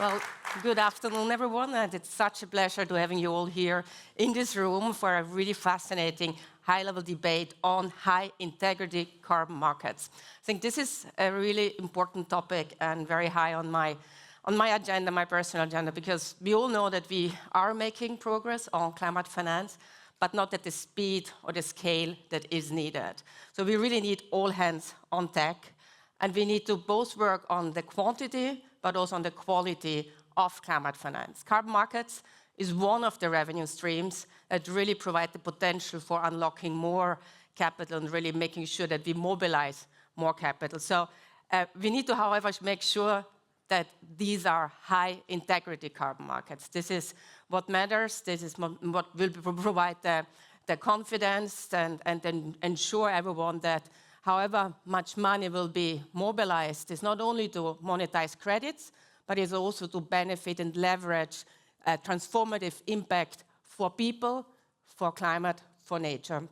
Well, good afternoon, everyone, and it's such a pleasure to having you all here in this room for a really fascinating high-level debate on high-integrity carbon markets. I think this is a really important topic and very high on my agenda, my personal agenda, because we all know that we are making progress on climate finance, but not at the speed or the scale that is needed. So we really need all hands on deck, and we need to both work on the quantity but also on the quality of climate finance. Carbon markets is one of the revenue streams that really provide the potential for unlocking more capital and really making sure that we mobilize more capital. So we need to, however, make sure that these are high-integrity carbon markets. This is what matters. This is what will provide the confidence and then ensure everyone that however much money will be mobilized is not only to monetize credits, but is also to benefit and leverage a transformative impact for people, for climate, for nature.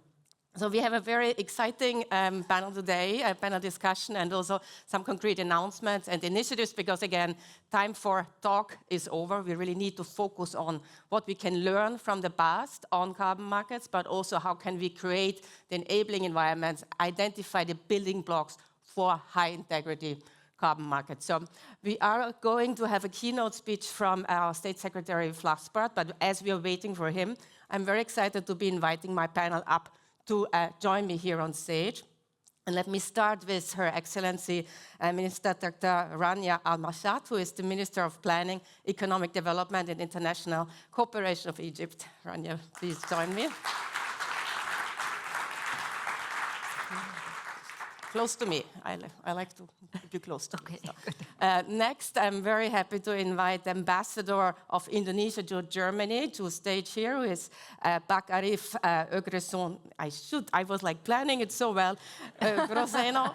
So we have a very exciting panel today, a panel discussion, and also some concrete announcements and initiatives, because again, time for talk is over. We really need to focus on what we can learn from the past on carbon markets, but also how can we create the enabling environments, identify the building blocks for high integrity carbon markets. So we are going to have a keynote speech from our State Secretary Flasbarth, but as we are waiting for him, I'm very excited to be inviting my panel up to join me here on stage. And let me start with Her Excellency Minister Dr. Rania Al-Mashat, who is the Minister of Planning, Economic Development and International Cooperation of Egypt. Rania, please join me. Close to me. I like to keep you close to me. So. Next, I'm very happy to invite the Ambassador of Indonesia to Germany to stage here, who is Arif Oegroseno. I was like planning it so well. Oegroseno,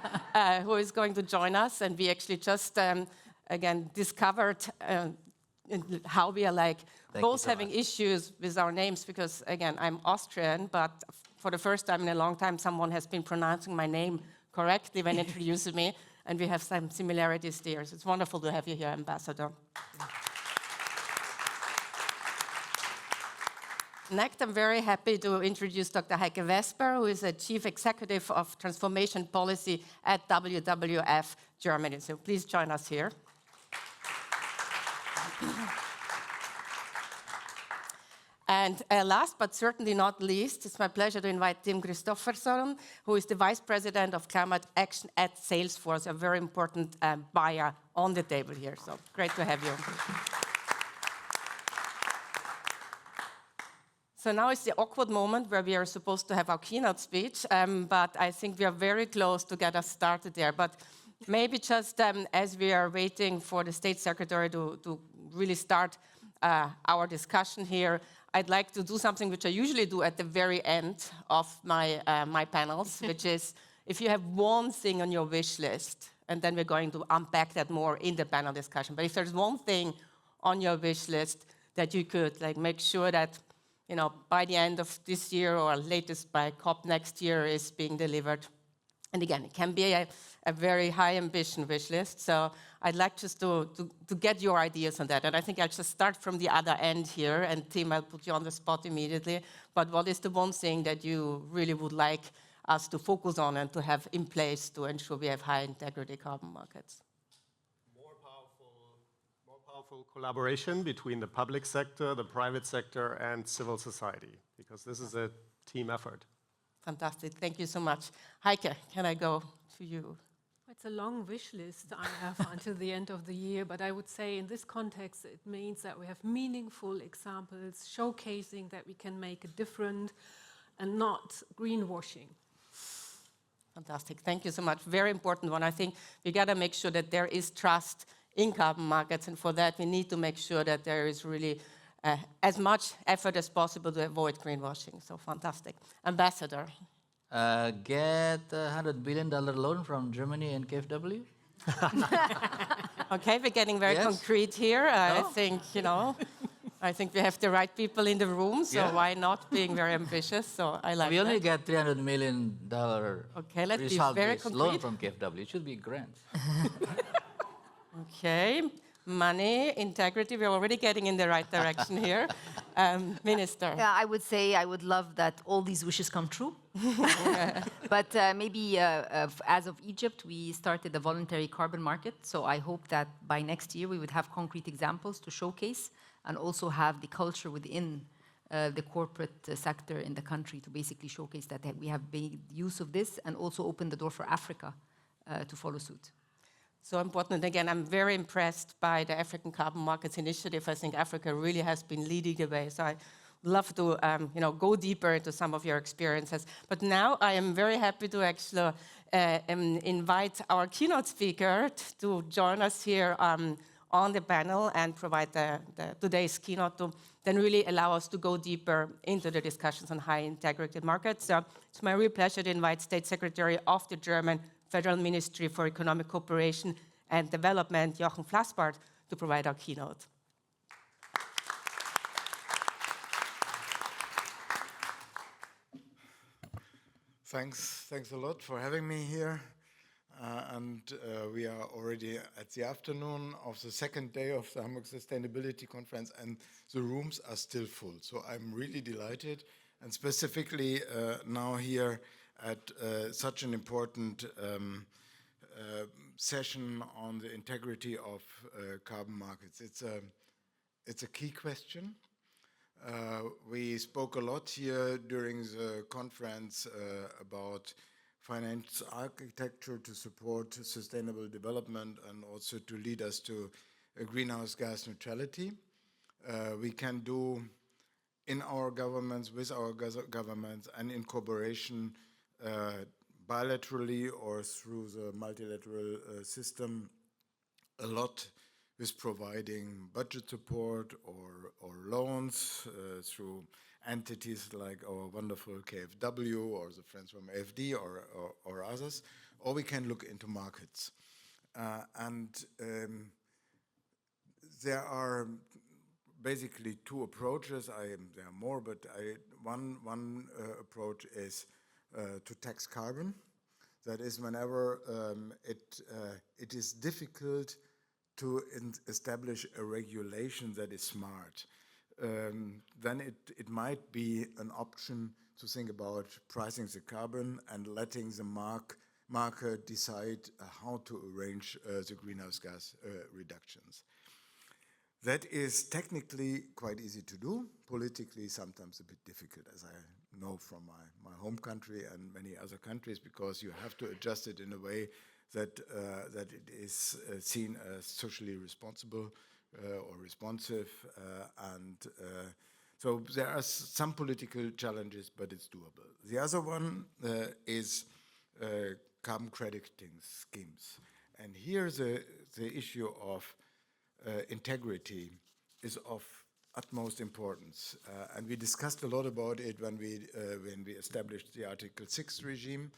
who is going to join us. And we actually just, again, discovered how we are like both having issues with our names, because, again, I'm Austrian, but for the first time in a long time, someone has been pronouncing my name correctly when introducing me, and we have some similarities there. So it's wonderful to have you here, Ambassador. Next, I'm very happy to introduce Dr. Heike Vesper, who is the Chief Executive of Transformation Policy at WWF Germany. So please join us here. And last but certainly not least, it's my pleasure to invite Tim Christophersen, who is the Vice President of Climate Action at Salesforce, a very important buyer on the table here. So great to have you. So now is the awkward moment where we are supposed to have our keynote speech, but I think we are very close to get us started there. But maybe just as we are waiting for the State Secretary to really start our discussion here, I'd like to do something which I usually do at the very end of my panels, which is if you have one thing on your wish list, and then we're going to unpack that more in the panel discussion. But if there's one thing on your wish list that you could make sure that by the end of this year or latest by COP next year is being delivered. And again, it can be a very high ambition wish list. So I'd like just to get your ideas on that. And I think I'll just start from the other end here. And Tim, I'll put you on the spot immediately. But what is the one thing that you really would like us to focus on and to have in place to ensure we have high integrity carbon markets? More powerful collaboration between the public sector, the private sector, and civil society, because this is a team effort. Fantastic. Thank you so much. Heike, can I go to you? It's a long wish list I have until the end of the year, but I would say in this context, it means that we have meaningful examples showcasing that we can make a difference and not greenwashing. Fantastic. Thank you so much. Very important one. I think we got to make sure that there is trust in carbon markets, and for that, we need to make sure that there is really as much effort as possible to avoid greenwashing. So fantastic. Ambassador. Get a $100 billion loan from Germany and KfW. Okay, we're getting very concrete here. I think, I think we have the right people in the room, so why not being very ambitious? So I like We only that. get $300 million let's be very concrete. loan from KfW. It should be grants. Okay, money, integrity. We're already getting in the right direction here. Minister. Yeah, I would say I would love that all these wishes come true. But maybe as of Egypt, we started a voluntary carbon market. So I hope that by next year we would have concrete examples to showcase and also have the culture within the corporate sector in the country to basically showcase that we have made use of this and also open the door for Africa to follow suit. So important. Again, I'm very impressed by the African Carbon Markets Initiative. I think Africa really has been leading the way. So I love to go deeper into some of your experiences. But now I am very happy to actually invite our keynote speaker to join us here on the panel and provide today's keynote to then really allow us to go deeper into the discussions on high integrity markets. So it's my real pleasure to invite State Secretary of the German Federal Ministry for Economic Cooperation and Development, Jochen Flasbarth, to provide our keynote. Thanks a lot for having me here. We are already at the afternoon of the second day of the Hamburg Sustainability Conference, and the rooms are still full. So I'm really delighted, and specifically now here at such an important session on the integrity of carbon markets. It's a key question. We spoke a lot here during the conference about finance architecture to support sustainable development and also to lead us to greenhouse gas neutrality. We can do in our governments, with our governments, and in cooperation bilaterally or through the multilateral system a lot with providing budget support or loans through entities like our wonderful KfW or the friends from AFD or others, or we can look into markets. There are basically two approaches. There are more, but one approach is to tax carbon. That is, whenever it is difficult to establish a regulation that is smart, then it might be an option to think about pricing the carbon and letting the market decide how to arrange the greenhouse gas reductions. That is technically quite easy to do, politically sometimes a bit difficult, as I know from my home country and many other countries, because you have to adjust it in a way that it is seen as socially responsible or responsive. So there are some political challenges, but it's doable. The other one is carbon crediting schemes. And here the issue of integrity is of utmost importance. And we discussed a lot about it when we established the Article 6 regime.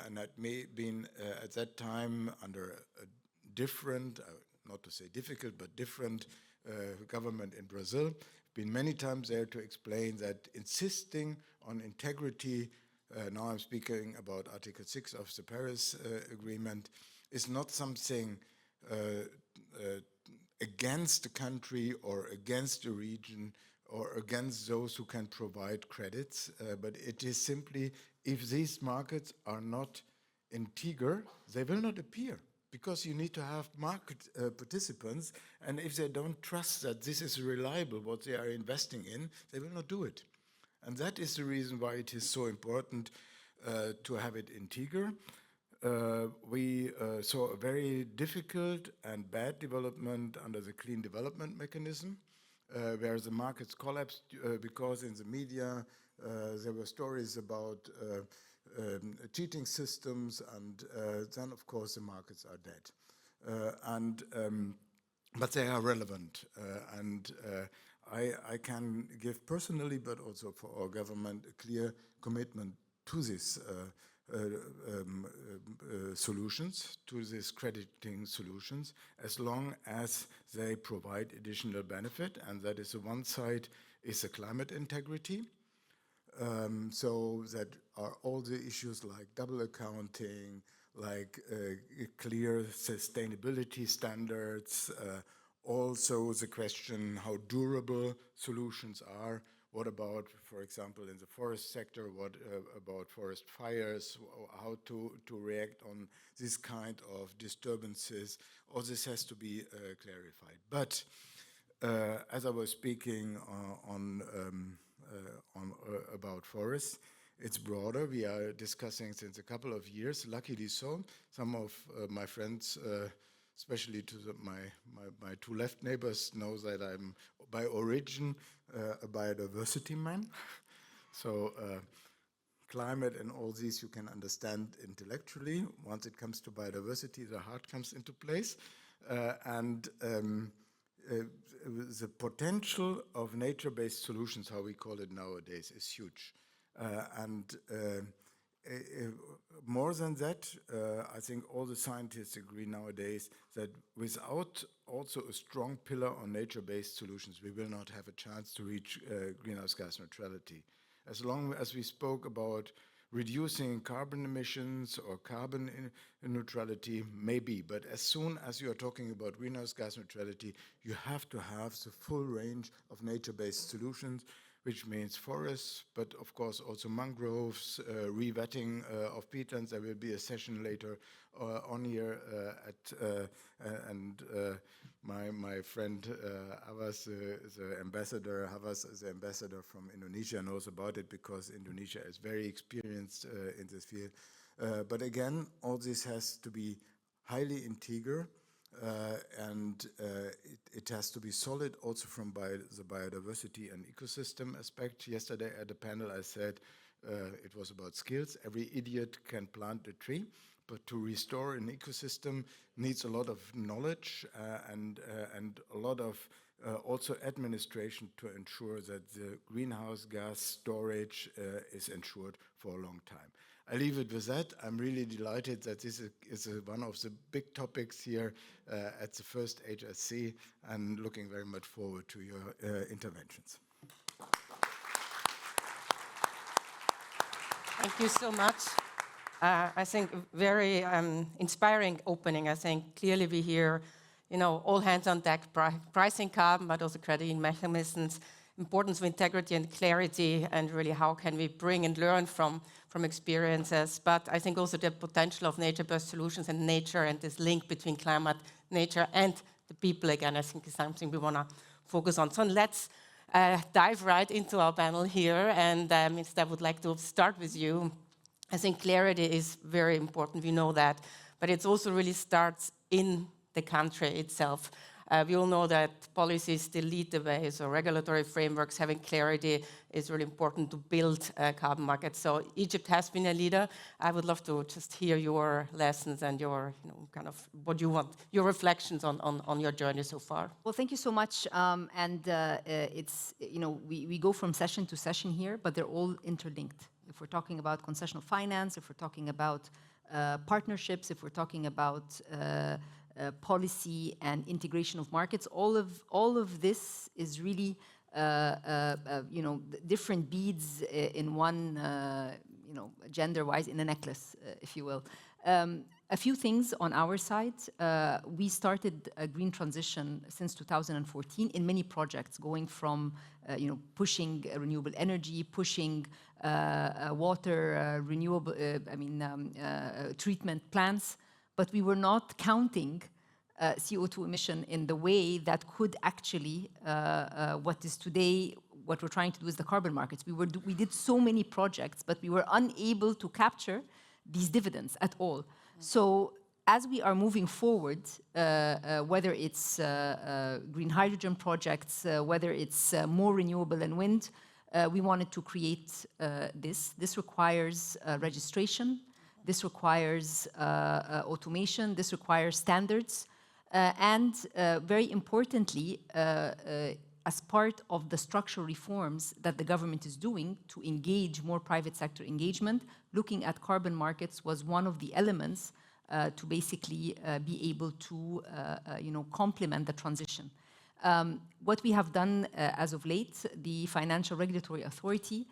And that may have been at that time under a different, not to say difficult, but different government in Brazil. Been many times there to explain that insisting on integrity, now I'm speaking about Article 6 of the Paris Agreement, is not something against the country or against the region or against those who can provide credits, but it is simply, if these markets are not integer, they will not appear, because you need to have market participants, and if they don't trust that this is reliable, what they are investing in, they will not do it. And that is the reason why it is so important to have it integer. We saw a very difficult and bad development under the clean development mechanism, where the markets collapsed because in the media there were stories about cheating systems, and then of course the markets are dead. But they are relevant, and I can give personally, but also for our government, a clear commitment to this solutions, to these crediting solutions, as long as they provide additional benefit, and that is the one side is the climate integrity. So that are all the issues like double accounting, like clear sustainability standards, Also the question how durable solutions are. What about, for example, in the forest sector, what about forest fires, how to react on this kind of disturbances. All this has to be clarified. But as I was speaking about forests, it's broader. We are discussing since a couple of years, luckily so. Some of my friends, especially to my two left neighbors, know that I'm by origin a biodiversity man. So climate and all these you can understand intellectually. Once it comes to biodiversity, the heart comes into place. The potential of nature-based solutions, how we call it nowadays, is huge. More than that, I think all the scientists agree nowadays that without also a strong pillar on nature-based solutions, we will not have a chance to reach greenhouse gas neutrality. As long as we spoke about reducing carbon emissions or carbon neutrality, maybe, but as soon as you are talking about greenhouse gas neutrality, you have to have the full range of nature-based solutions, which means forests, but of course also mangroves, revetting of peatlands. There will be a session later on here my friend Havas, the ambassador, Havas is the ambassador from Indonesia, knows about it because Indonesia is very experienced in this field. But again, all this has to be highly integral. It has to be solid also from the biodiversity and ecosystem aspect. Yesterday at the panel I said it was about skills. Every idiot can plant a tree, but to restore an ecosystem needs a lot of knowledge and a lot of also administration to ensure that the greenhouse gas storage is ensured for a long time. I leave it with that. I'm really delighted that this is one of the big topics here at the first HSC, and looking very much forward to your interventions. Thank you so much. I think very inspiring opening. I think clearly we hear, all hands on deck, pricing carbon, but also crediting mechanisms, importance of integrity and clarity, and really how can we bring and learn from experiences. But I think also the potential of nature-based solutions and nature, and this link between climate, nature, and the people, again, I think is something we want to focus on. So let's dive right into our panel here. And I would like to start with you. I think clarity is very important, we know that, but it also really starts in the country itself. We all know that policies still lead the way, so regulatory frameworks, having clarity is really important to build carbon markets. So Egypt has been a leader. I would love to just hear your lessons and your, kind of what you want, your reflections on your journey so far. Well, thank you so much. It's, we go from session to session here, but they're all interlinked. If we're talking about concessional finance, if we're talking about partnerships, if we're talking about policy and integration of markets, all of this is really different beads in one, gender-wise, in a necklace, if you will. A few things on our side. We started a green transition since 2014 in many projects, going from pushing renewable energy, pushing water renewable, treatment plants, but we were not counting CO2 emission in the way that could actually, what is today, what we're trying to do is the carbon markets. We did so many projects, but we were unable to capture these dividends at all. So as we are moving forward, whether it's green hydrogen projects, whether it's more renewable and wind, we wanted to create this. This requires registration. This requires automation. This requires standards. And very importantly, as part of the structural reforms that the government is doing to engage more private sector engagement, looking at carbon markets was one of the elements to basically be able to complement the transition. What we have done as of late, the Financial Regulatory Authority,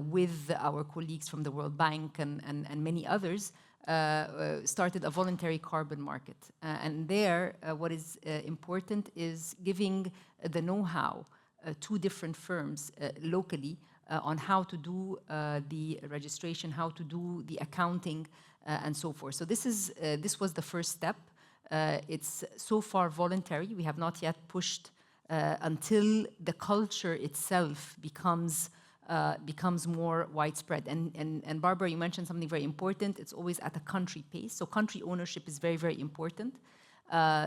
with our colleagues from the World Bank and many others, started a voluntary carbon market. And there, what is important is giving the know-how to different firms locally on how to do the registration, how to do the accounting, and so forth. So this was the first step. It's so far voluntary. We have not yet pushed until the culture itself becomes more widespread. And Barbara, you mentioned something very important. It's always at a country pace. So country ownership is very, very important.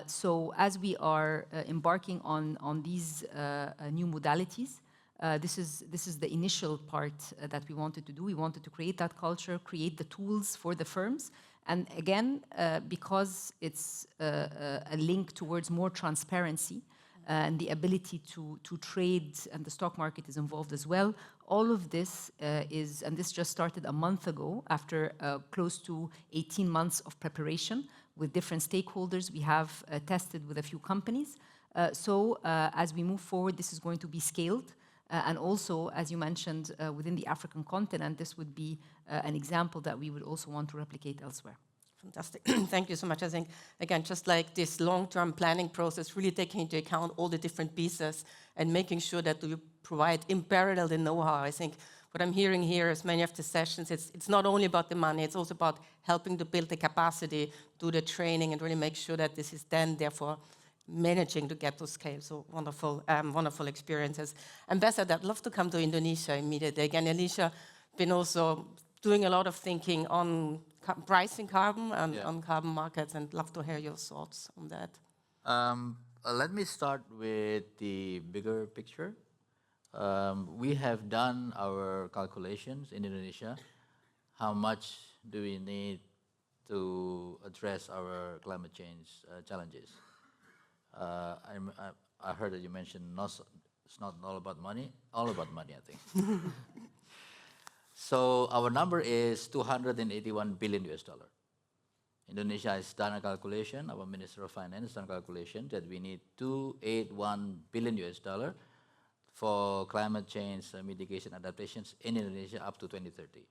So as we are embarking on these new modalities, this is the initial part that we wanted to do. We wanted to create that culture, create the tools for the firms. And again, because it's a link towards more transparency and the ability to trade, and the stock market is involved as well, all of this and this just started a month ago after close to 18 months of preparation with different stakeholders. We have tested with a few companies. So as we move forward, this is going to be scaled. And also, as you mentioned, within the African continent, this would be an example that we would also want to replicate elsewhere. Fantastic. Thank you so much. I think, again, just like this long-term planning process, really taking into account all the different pieces and making sure that you provide in parallel the know-how. I think what I'm hearing here is many of the sessions, it's not only about the money, it's also about helping to build the capacity, do the training, and really make sure that this is then, therefore, managing to get to scale. So wonderful, wonderful experiences. Ambassador, I'd love to come to Indonesia immediately. Again, Alicia been also doing a lot of thinking on pricing carbon and on carbon markets, and love to hear your thoughts on that. Let me start with the bigger picture. We have done our calculations in Indonesia. How much do we need to address our climate change challenges? I heard that you mentioned it's not all about money. All about money, I think. So our number is $281 billion. Indonesia has done a calculation. Our Minister of Finance has done a calculation that we need $281 billion for climate change mitigation adaptations in Indonesia up to 2030.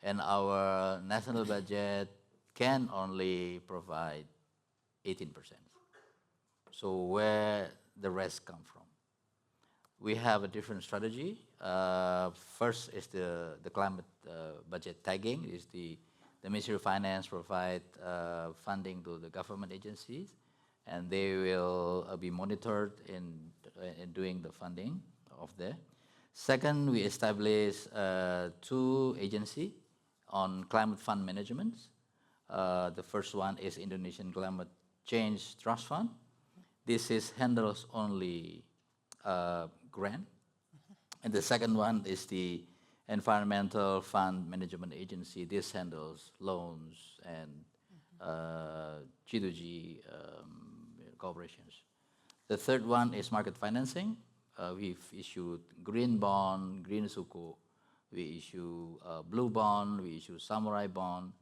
And our national budget can only provide 18%. So where the rest come from? We have a different strategy. First is the climate budget tagging. Is the Ministry of Finance provide funding to the government agencies, and they will be monitored in doing the funding of there. Second, we establish 2 agencies on climate fund management. The first one is Indonesian Climate Change Trust Fund. This handles only grant. And the second one is the Environmental Fund Management Agency. This handles loans and G2G corporations. The third one is market financing. We've issued green bond, green suku. We issue blue bond. We issue samurai bond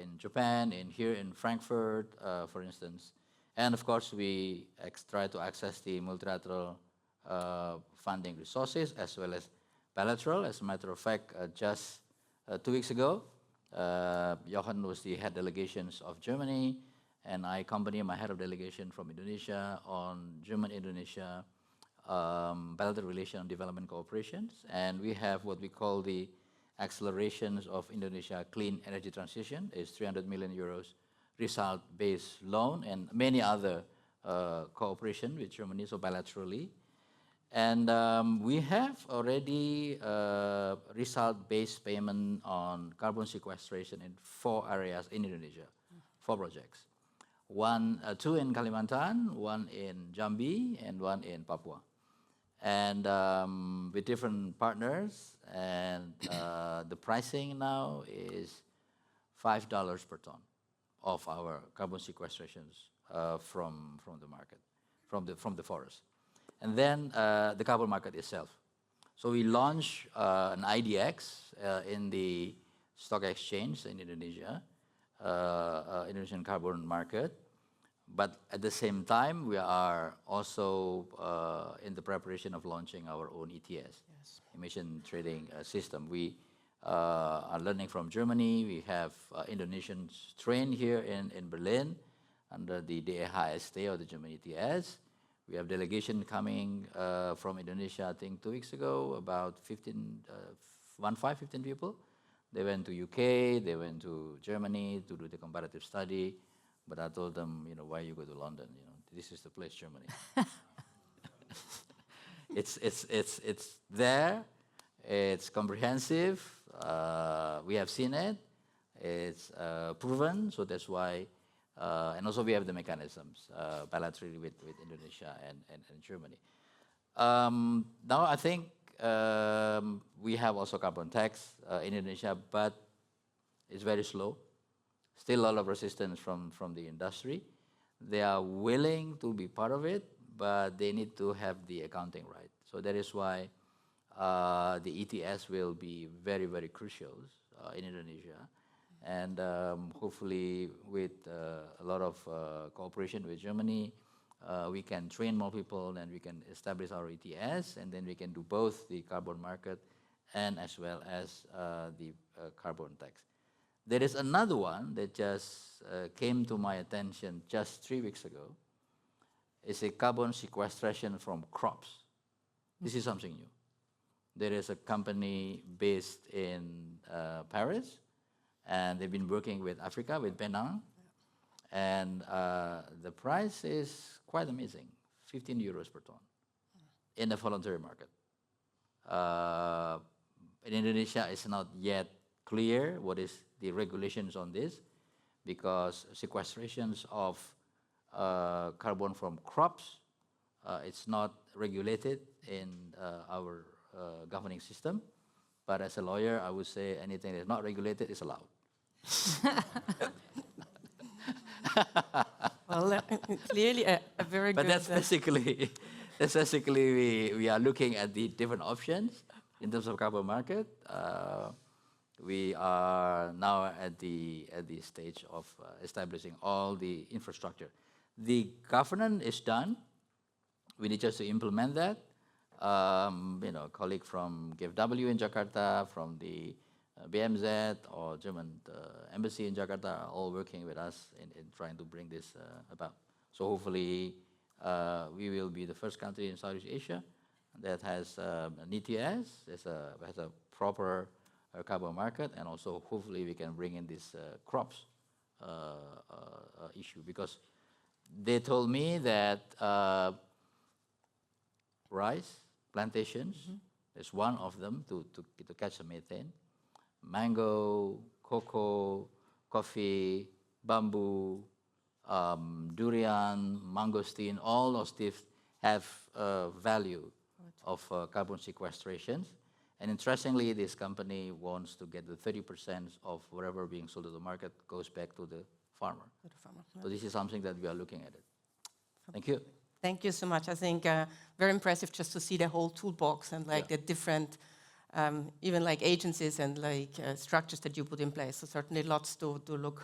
in Japan, and here in Frankfurt, for instance. And of course, we try to access the multilateral funding resources as well as bilateral. As a matter of fact, just 2 weeks ago, Jochen was the head delegations of Germany, and I accompany my head of delegation from Indonesia on German-Indonesia bilateral relation and development cooperations. And we have what we call the accelerations of Indonesia clean energy transition. It's 300 million euros result-based loan and many other cooperation with Germany, so bilaterally. And we have already result-based payment on carbon sequestration in 4 areas in Indonesia, 4 projects. 2 in Kalimantan, 1 in Jambi, and 1 in Papua. And with different partners, and the pricing now is $5 per ton of our carbon sequestrations from the market, from the forest. And then the carbon market itself. So we launched an IDX in the stock exchange in Indonesia, Indonesian carbon market. But at the same time, we are also in the preparation of launching our own ETS, emission trading system. We are learning from Germany. We have Indonesians trained here in Berlin under the HSC or the German ETS. We have delegation coming from Indonesia, I think 2 weeks ago, about 15 people. They went to UK, they went to Germany to do the comparative study, but I told them, why you go to London? This is the place, Germany. It's there, it's comprehensive, we have seen it, it's proven, so that's why, and also we have the mechanisms bilaterally with Indonesia and Germany. Now I think we have also carbon tax in Indonesia, but it's very slow. Still a lot of resistance from the industry. They are willing to be part of it, but they need to have the accounting right. So that is why the ETS will be very, very crucial in Indonesia. And hopefully with a lot of cooperation with Germany, we can train more people and we can establish our ETS, and then we can do both the carbon market and as well as the carbon tax. There is another one that just came to my attention just 3 weeks ago. It's a carbon sequestration from crops. This is something new. There is a company based in Paris, and they've been working with Africa, with Penang, and the price is quite amazing, 15 euros per ton in the voluntary market. In Indonesia, it's not yet clear what is the regulations on this, because sequestrations of carbon from crops, it's not regulated in our governing system. But as a lawyer, I would say anything that's not regulated is allowed. Well, clearly a very good... But that's basically we are looking at the different options in terms of carbon market. We are now at the stage of establishing all the infrastructure. The governance is done. We need just to implement that. A colleague from KfW in Jakarta, from the BMZ or German embassy in Jakarta are all working with us in trying to bring this about. So hopefully we will be the first country in Southeast Asia that has an ETS, has a proper carbon market, and also hopefully we can bring in this crops issue, because they told me that rice plantations is one of them to catch the methane. Mango, cocoa, coffee, bamboo, durian, mangosteen, all those things have value of carbon sequestrations. And interestingly, this company wants to get the 30% of whatever being sold to the market goes back to the farmer. So this is something that we are looking at it. Thank you. Thank you so much. I think very impressive just to see the whole toolbox and the different, even agencies and structures that you put in place. So certainly lots to look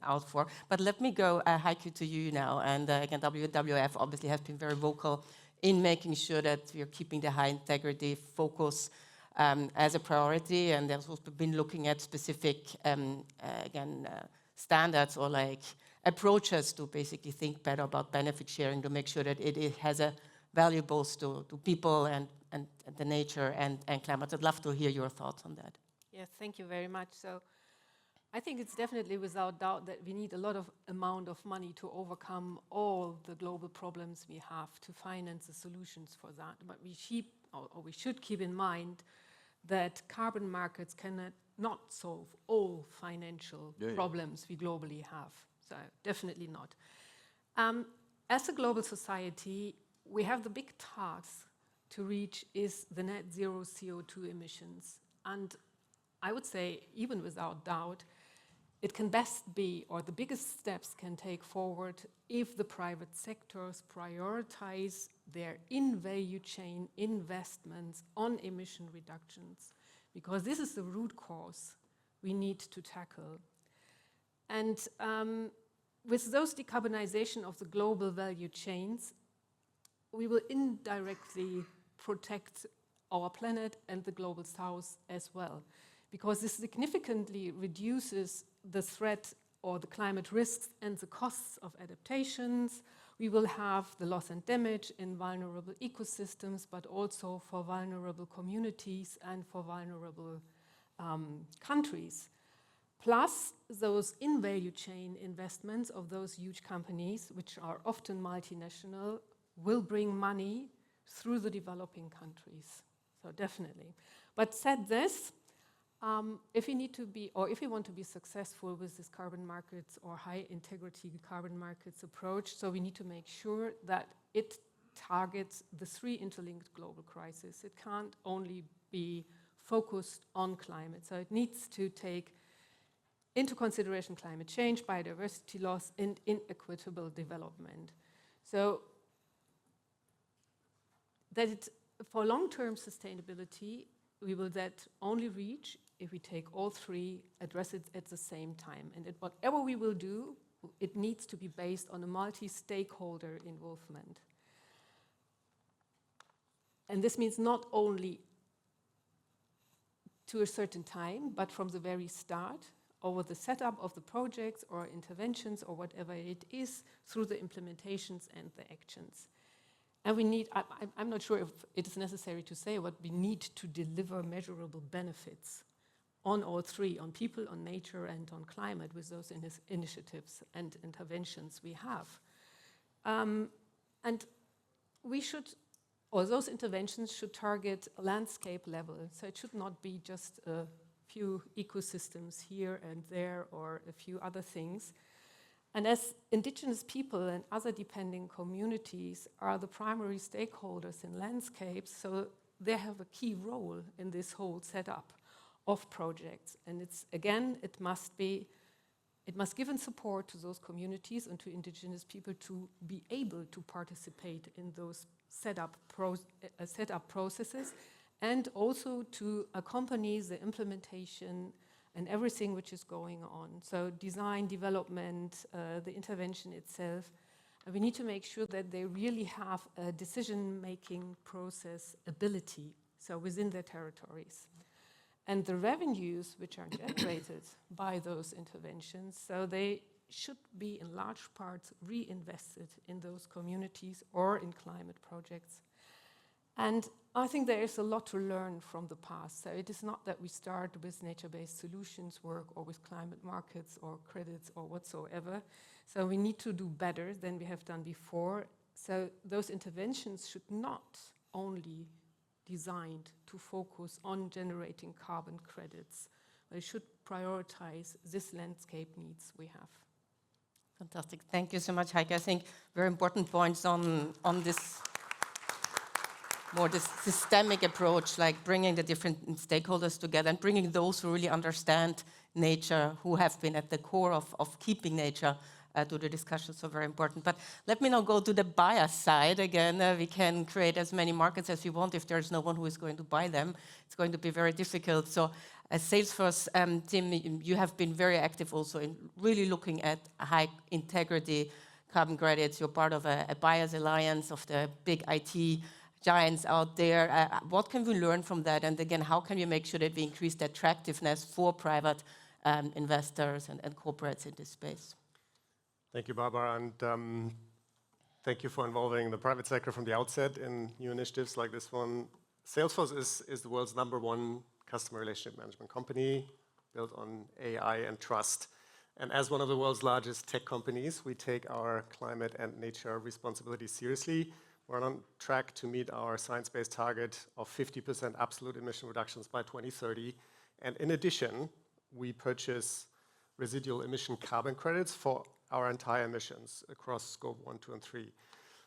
out for. But let me go, Heike, to you now. And again, WWF obviously has been very vocal in making sure that we are keeping the high integrity focus as a priority, and there's also been looking at specific, standards or approaches to basically think better about benefit sharing to make sure that it has a value both to people and the nature and climate. I'd love to hear your thoughts on that. Yes, thank you very much. So I think it's definitely without doubt that we need a lot of amount of money to overcome all the global problems we have to finance the solutions for that. But we should keep in mind that carbon markets cannot not solve all financial problems we globally have. So definitely not. As a global society, we have the big task to reach is the net zero CO2 emissions. And I would say, even without doubt, it can best be, or the biggest steps can take forward if the private sectors prioritize their in-value chain investments on emission reductions, because this is the root cause we need to tackle. And with those decarbonization of the global value chains, we will indirectly protect our planet and the global south as well. because this significantly reduces the threat or the climate risks and the costs of adaptations. We will have the loss and damage in vulnerable ecosystems, but also for vulnerable communities and for vulnerable countries. Plus, those in-value chain investments of those huge companies, which are often multinational, will bring money through the developing countries. So definitely. But said this, if we need to be, or if we want to be successful with this carbon markets or high integrity carbon markets approach, so we need to make sure that it targets the three interlinked global crises. It can't only be focused on climate. So it needs to take into consideration climate change, biodiversity loss, and inequitable development. So that it, for long-term sustainability, we will that only reach if we take all three, address it at the same time. And whatever we will do, it needs to be based on a multi-stakeholder involvement. And this means not only to a certain time, but from the very start, over the setup of the projects or interventions or whatever it is, through the implementations and the actions. And we need, I'm not sure if it is necessary to say what we need to deliver measurable benefits on all three, on people, on nature, and on climate with those initiatives and interventions we have. And we should, or those interventions should target a landscape level. So it should not be just a few ecosystems here and there or a few other things. And as indigenous people and other depending communities are the primary stakeholders in landscapes, so they have a key role in this whole setup of projects. And it's, again, it must give support to those communities and to indigenous people to be able to participate in those setup processes, and also to accompany the implementation and everything which is going on. So design, development, the intervention itself. And we need to make sure that they really have a decision-making process ability, so within their territories. And the revenues which are generated by those interventions, so they should be in large parts reinvested in those communities or in climate projects. And I think there is a lot to learn from the past. So it is not that we start with nature-based solutions work or with climate markets or credits or whatsoever. So we need to do better than we have done before. So those interventions should not only designed to focus on generating carbon credits. They should prioritize this landscape needs we have. Fantastic. Thank you so much, Heike. I think very important points on this more this systemic approach, like bringing the different stakeholders together and bringing those who really understand nature, who have been at the core of keeping nature to the discussion, so very important. But let me now go to the buyer side again. We can create as many markets as we want. If there's no one who is going to buy them, it's going to be very difficult. So as Salesforce team, you have been very active also in really looking at high integrity carbon credits. You're part of a buyers alliance of the big IT giants out there. What can we learn from that? And again, how can we make sure that we increase the attractiveness for private investors and corporates in this space? Thank you, Barbara, and thank you for involving the private sector from the outset in new initiatives like this one. Salesforce is the world's #1 customer relationship management company built on AI and trust. And as one of the world's largest tech companies, we take our climate and nature responsibilities seriously. We're on track to meet our science-based target of 50% absolute emission reductions by 2030. And in addition, we purchase residual emission carbon credits for our entire emissions across scope 1, 2, and 3.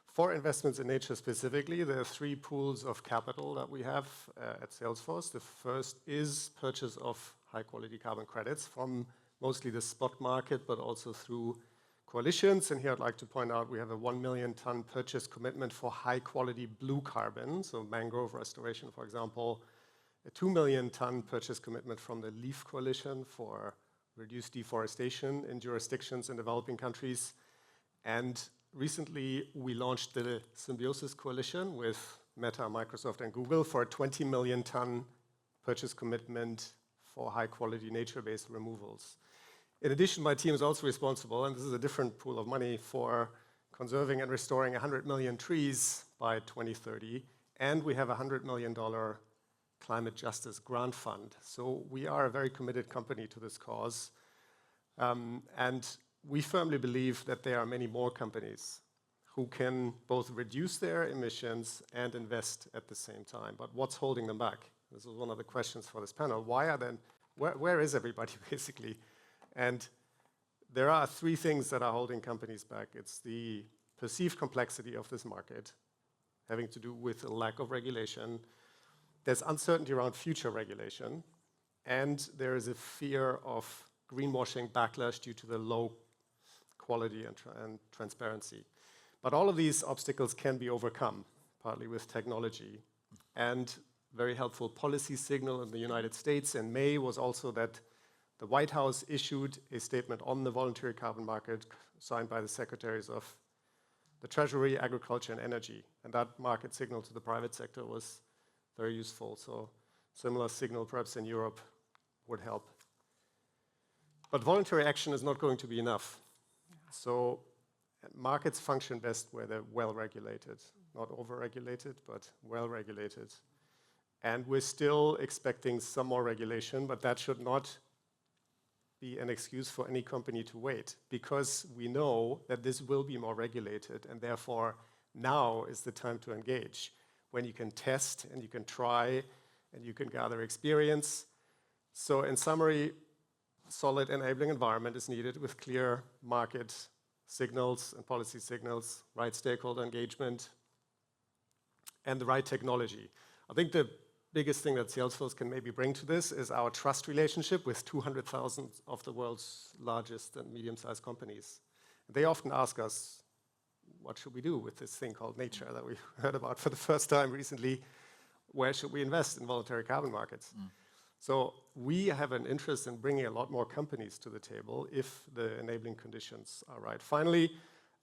For investments in nature specifically, there are 3 pools of capital that we have at Salesforce. The first is purchase of high-quality carbon credits from mostly the spot market, but also through coalitions. And here I'd like to point out we have a 1 million ton purchase commitment for high-quality blue carbon, so mangrove restoration, for example. A 2 million ton purchase commitment from the LEAF Coalition for reduce deforestation in jurisdictions in developing countries. And recently, we launched the Symbiosis Coalition with Meta, Microsoft, and Google for a 20 million ton purchase commitment for high-quality nature-based removals. In addition, my team is also responsible, and this is a different pool of money, for conserving and restoring 100 million trees by 2030, and we have a $100 million climate justice grant fund. So we are a very committed company to this cause, and we firmly believe that there are many more companies who can both reduce their emissions and invest at the same time. But what's holding them back? This is one of the questions for this panel. Where is everybody, basically? And there are three things that are holding companies back. It's the perceived complexity of this market, having to do with a lack of regulation. There's uncertainty around future regulation, and there is a fear of greenwashing backlash due to the low quality and transparency. But all of these obstacles can be overcome, partly with technology. And very helpful policy signal in the United States in May was also that the White House issued a statement on the voluntary carbon market signed by the secretaries of the Treasury, Agriculture, and Energy. And that market signal to the private sector was very useful. So similar signal perhaps in Europe would help. But voluntary action is not going to be enough. So markets function best where they're well-regulated, not over-regulated, but well-regulated. And we're still expecting some more regulation, but that should not be an excuse for any company to wait, because we know that this will be more regulated, and therefore now is the time to engage, when you can test and you can try and you can gather experience. So in summary, solid enabling environment is needed with clear market signals and policy signals, right stakeholder engagement, and the right technology. I think the biggest thing that Salesforce can maybe bring to this is our trust relationship with 200,000 of the world's largest and medium-sized companies. They often ask us, what should we do with this thing called nature that we heard about for the first time recently? Where should we invest in voluntary carbon markets? So we have an interest in bringing a lot more companies to the table if the enabling conditions are right. Finally,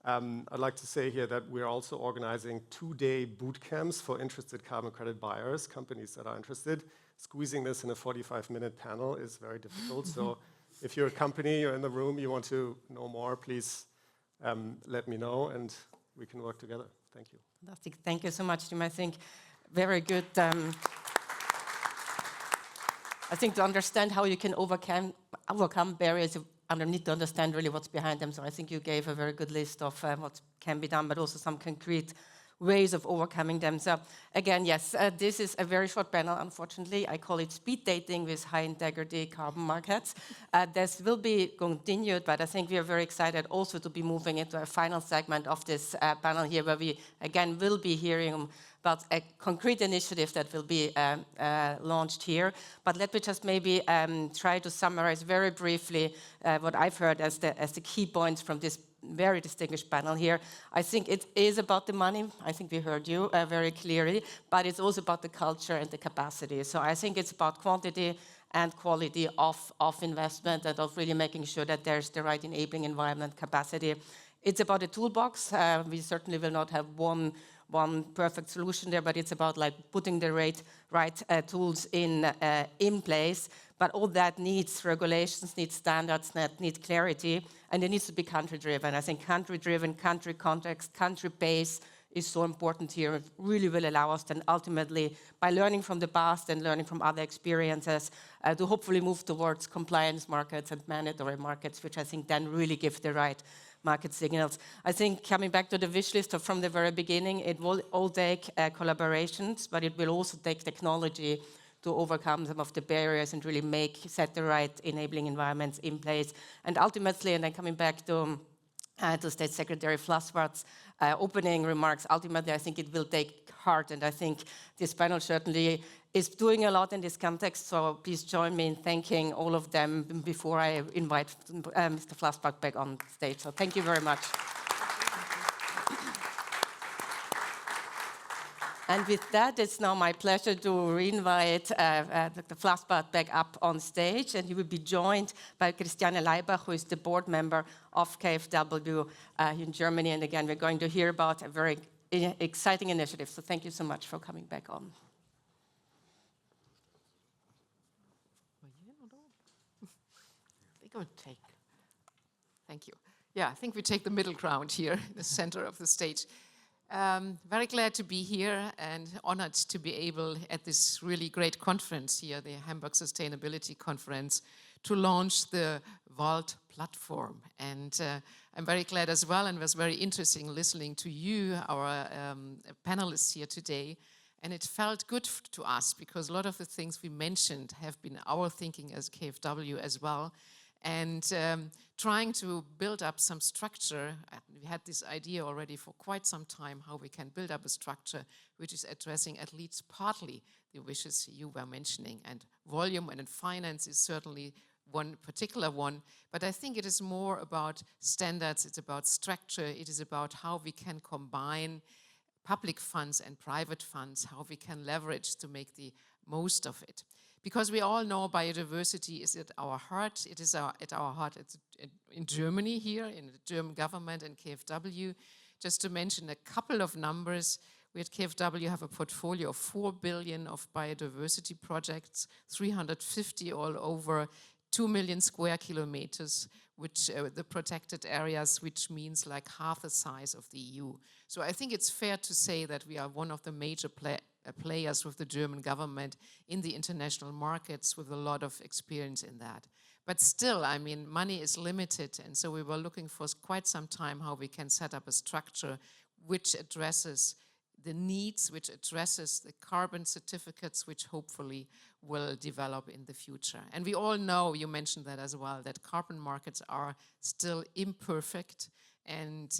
I'd like to say here that we're also organizing 2-day boot camps for interested carbon credit buyers, companies that are interested. Squeezing this in a 45-minute panel is very difficult. So if you're a company, you're in the room, you want to know more, please let me know and we can work together. Thank you. Fantastic. Thank you so much, Tim. I think very good. I think to understand how you can overcome barriers, you need to understand really what's behind them. So I think you gave a very good list of what can be done, but also some concrete ways of overcoming them. So again, yes, this is a very short panel, unfortunately. I call it speed dating with high integrity carbon markets. This will be continued, but I think we are very excited also to be moving into a final segment of this panel here, where we again will be hearing about a concrete initiative that will be launched here. But let me just maybe try to summarize very briefly what I've heard as the key points from this very distinguished panel here. I think it is about the money. I think we heard you very clearly, but it's also about the culture and the capacity. So I think it's about quantity and quality of investment and of really making sure that there's the right enabling environment capacity. It's about a toolbox. We certainly will not have one perfect solution there, but it's about like putting the right tools in place. But all that needs regulations, needs standards, needs clarity, and it needs to be country-driven. I think country-driven, country context, country base is so important here. It really will allow us then ultimately, by learning from the past and learning from other experiences, to hopefully move towards compliance markets and mandatory markets, which I think then really give the right market signals. I think coming back to the wish list from the very beginning, it will all take collaborations, but it will also take technology to overcome some of the barriers and really set the right enabling environments in place. And ultimately, and then coming back to State Secretary Flasbarth's opening remarks, ultimately I think it will take heart, and I think this panel certainly is doing a lot in this context, so please join me in thanking all of them before I invite Mr. Flasbarth back on stage. So thank you very much. And with that, it's now my pleasure to re-invite Dr. Flasbarth back up on stage, and he will be joined by Christiane Laibach, who is the board member of KfW in Germany. And again, we're going to hear about a very exciting initiative. So thank you so much for coming back on. would take. Thank you. Yeah, I think we take the middle ground here, in the center of the stage. Very glad to be here and honored to be able, at this really great conference here, the Hamburg Sustainability Conference, to launch the Vault platform. And I'm very glad as well, and it was very interesting listening to you, our panelists here today. And it felt good to us because a lot of the things we mentioned have been our thinking as KfW as well. And trying to build up some structure, we had this idea already for quite some time how we can build up a structure which is addressing at least partly the wishes you were mentioning. And volume and finance is certainly one particular one, but I think it is more about standards, it's about structure, it is about how we can combine public funds and private funds, how we can leverage to make the most of it. Because we all know biodiversity is at our heart. It is at our heart in Germany here, in the German government and KfW. Just to mention a couple of numbers, we at KfW have a portfolio of 4 billion of biodiversity projects, 350 all over 2 million square kilometers, which the protected areas, which means like half the size of the EU. So I think it's fair to say that we are one of the major players with the German government in the international markets with a lot of experience in that. But still, I mean, money is limited, and so we were looking for quite some time how we can set up a structure which addresses the needs, which addresses the carbon certificates, which hopefully will develop in the future. And we all know, you mentioned that as well, that carbon markets are still imperfect. And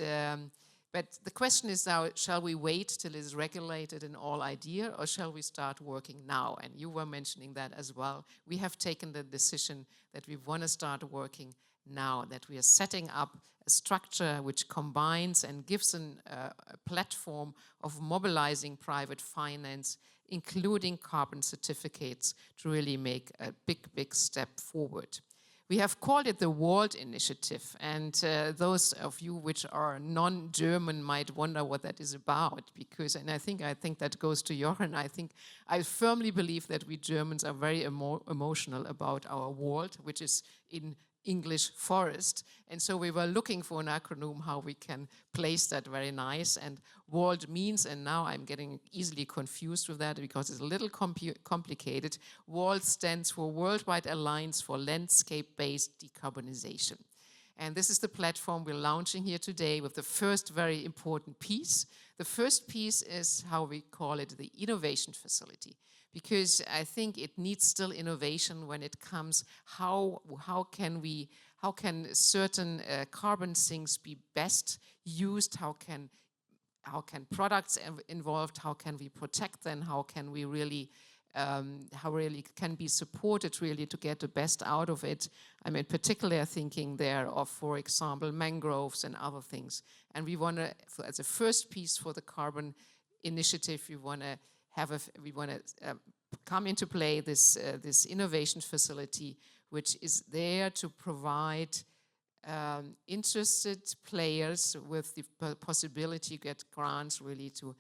but the question is now, shall we wait till it's regulated in all idea, or shall we start working now? And you were mentioning that as well. We have taken the decision that we want to start working now, that we are setting up a structure which combines and gives a platform of mobilizing private finance, including carbon certificates, to really make a big step forward. We have called it the World Initiative, and those of you which are non-German might wonder what that is about, because, and I think that goes to Jochen. I firmly believe that we Germans are very emotional about our world, which is in English forest, and so we were looking for an acronym how we can place that very nice. And WORLD means, and now I'm getting easily confused with that because it's a little complicated. WORLD stands for Worldwide Alliance for Landscape-Based Decarbonization. And this is the platform we're launching here today with the first very important piece. The first piece is how we call it the innovation facility, because I think it needs still innovation when it comes how can certain carbon sinks be best used, how can products involved, how can we protect them, how can we really how really can be supported really to get the best out of it. I mean, particularly thinking there of, for example, mangroves and other things. And we want to, as a first piece for the carbon initiative, we want to come into play this innovation facility, which is there to provide interested players with the possibility to get grants really to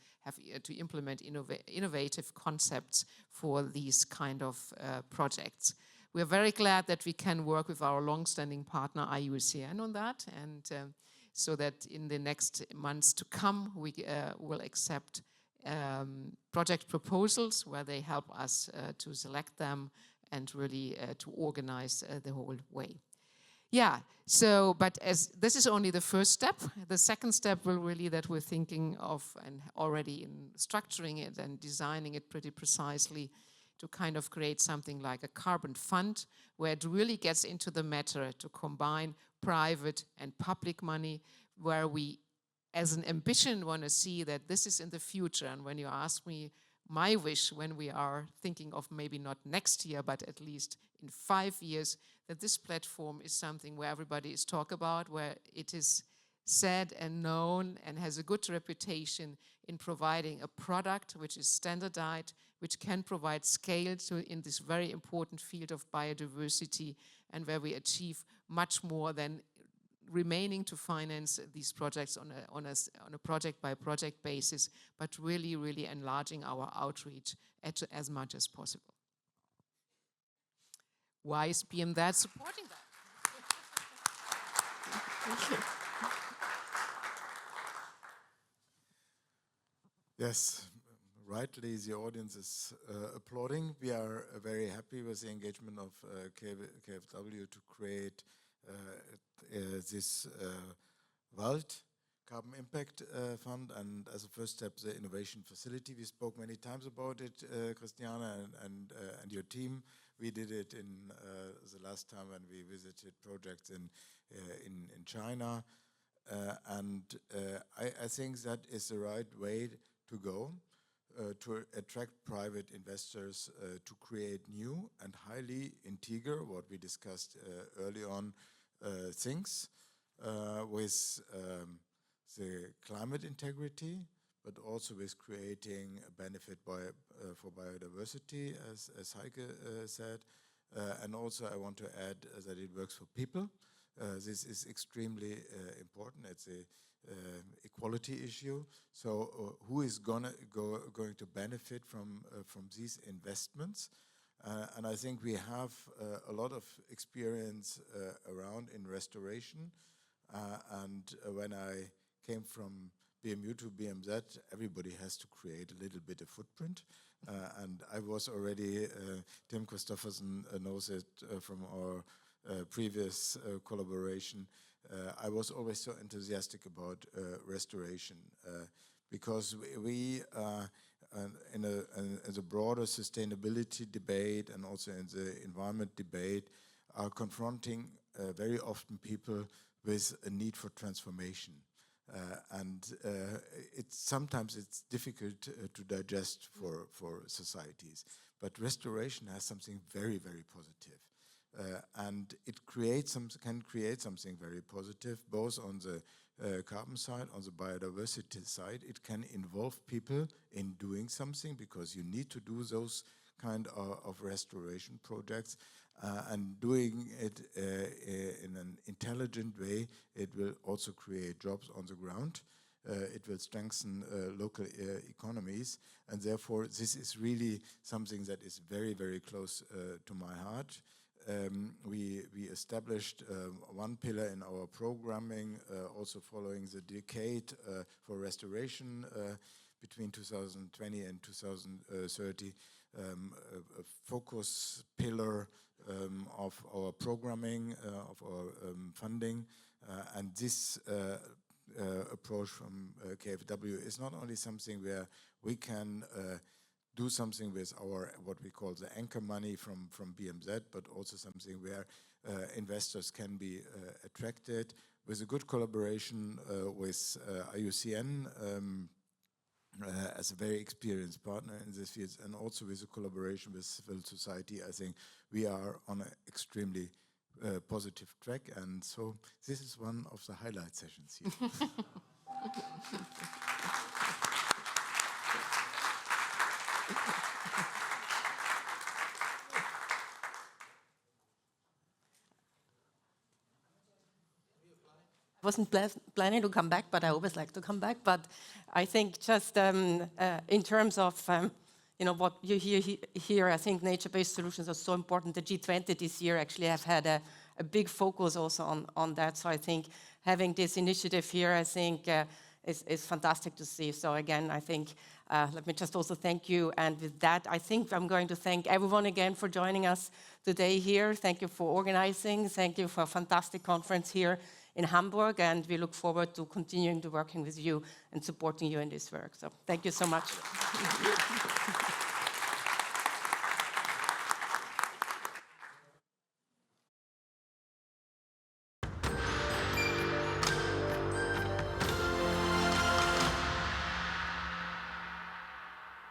implement innovative concepts for these kind of projects. We are very glad that we can work with our long-standing partner IUCN on that, and so that in the next months to come we will accept project proposals where they help us to select them and really to organize the whole way. Yeah, so, but as this is only the first step, the second step will really that we're thinking of and already in structuring it and designing it pretty precisely to kind of create something like a carbon fund where it really gets into the matter to combine private and public money, where we as an ambition want to see that this is in the future. And when you ask me my wish when we are thinking of maybe not next year, but at least in 5 years, that this platform is something where everybody is talk about, where it is said and known and has a good reputation in providing a product which is standardized, which can provide scale in this very important field of biodiversity, and where we achieve much more than remaining to finance these projects on a project-by-project basis, but really enlarging our outreach as much as possible. Why is PM that supporting that? Yes, rightly the audience is applauding. We are very happy with the engagement of KfW to create this WALT Carbon Impact Fund, and as a first step, the innovation facility. We spoke many times about it, Christiane and your team. We did it in the last time when we visited projects in China, and I think that is the right way to go to attract private investors to create new and highly integral, what we discussed early on, things with the climate integrity, but also with creating a benefit for biodiversity, as Heike said. And also I want to add that it works for people. This is extremely important. It's a equality issue. So who is going to benefit from these investments? And I think we have a lot of experience around in restoration. And when I came from BMU to BMZ, everybody has to create a little bit of footprint. And I was already, Tim Christophersen knows it from our previous collaboration. I was always so enthusiastic about restoration because we in the broader sustainability debate and also in the environment debate are confronting very often people with a need for transformation. And sometimes it's difficult to digest for societies. But restoration has something very, very positive. And it can create something very positive, both on the carbon side, on the biodiversity side. It can involve people in doing something because you need to do those kind of restoration projects. And doing it in an intelligent way, it will also create jobs on the ground. It will strengthen local economies. And therefore, this is really something that is very, very close to my heart. We established one pillar in our programming, also following the decade for restoration between 2020 and 2030, a focus pillar of our programming, of our funding. And this approach from KfW is not only something where we can do something with our, what we call the anchor money from BMZ, but also something where investors can be attracted with a good collaboration with IUCN as a very experienced partner in this field, and also with a collaboration with civil society. I think we are on an extremely positive track, and so this is one of the highlight sessions here. Wasn't planning to come back, but I always like to come back. But I think just in terms of what you hear here, I think nature-based solutions are so important. The G20 this year actually have had a big focus also on that. So I think having this initiative here, I think is fantastic to see. So again, I think let me just also thank you. And with that, I think I'm going to thank everyone again for joining us today here. Thank you for organizing. Thank you for a fantastic conference here in Hamburg, and we look forward to continuing to working with you and supporting you in this work. So thank you so much.